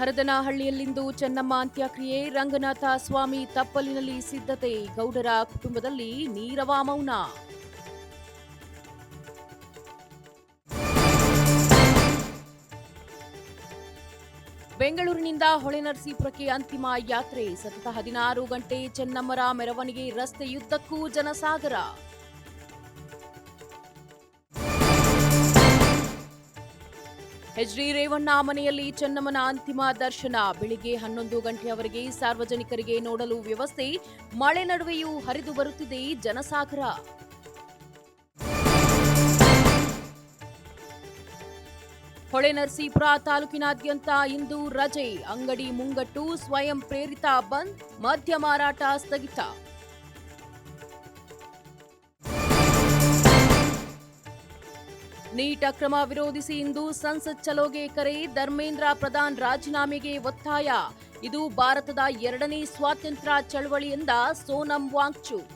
ಹರದನಹಳ್ಳಿಯಲ್ಲಿಂದು ಚೆನ್ನಮ್ಮ ಅಂತ್ಯಕ್ರಿಯೆ, ರಂಗನಾಥ ಸ್ವಾಮಿ ತಪ್ಪಲಿನಲ್ಲಿ ಸಿದ್ಧತೆ, ಗೌಡರ ಕುಟುಂಬದಲ್ಲಿ ನೀರವ ಮೌನ. ಬೆಂಗಳೂರಿನಿಂದ ಹೊಳೆನರಸೀಪುರಕ್ಕೆ ಅಂತಿಮ ಯಾತ್ರೆ, ಸತತ 16 ಗಂಟೆ ಚೆನ್ನಮ್ಮರ ಮೆರವಣಿಗೆ, ರಸ್ತೆಯುದ್ದಕ್ಕೂ ಜನಸಾಗರ. ಎಚ್ಡಿ ರೇವಣ್ಣ ಮನೆಯಲ್ಲಿ ಚೆನ್ನಮ್ಮನ ಅಂತಿಮ ದರ್ಶನ, ಬೆಳಿಗ್ಗೆ 11 ಗಂಟೆಯವರೆಗೆ ಸಾರ್ವಜನಿಕರಿಗೆ ನೋಡಲು ವ್ಯವಸ್ಥೆ, ಮಳೆ ನಡುವೆಯೂ ಹರಿದು ಬರುತ್ತಿದೆ ಜನಸಾಗರ. ಹೊಳೆನರಸೀಪುರ ತಾಲೂಕಿನಾದ್ಯಂತ ಇಂದು ರಜೆ, ಅಂಗಡಿ ಮುಂಗಟ್ಟು ಸ್ವಯಂ ಪ್ರೇರಿತ ಬಂದ್, ಮದ್ಯ ಮಾರಾಟ ಸ್ಥಗಿತ. ನೀಟ್ ಅಕ್ರಮ ವಿರೋಧಿಸಿ ಇಂದು ಸಂಸತ್ ಚಲೋಗೆ ಕರೆ, ಧರ್ಮೇಂದ್ರ ಪ್ರಧಾನ್ ರಾಜೀನಾಮೆಗೆ ಒತ್ತಾಯ. ಇದು ಭಾರತದ 2ನೇ ಸ್ವಾತಂತ್ರ್ಯ ಚಳವಳಿ ಎಂದ ಸೋನಂ ವಾಂಗ್ಚುಕ್.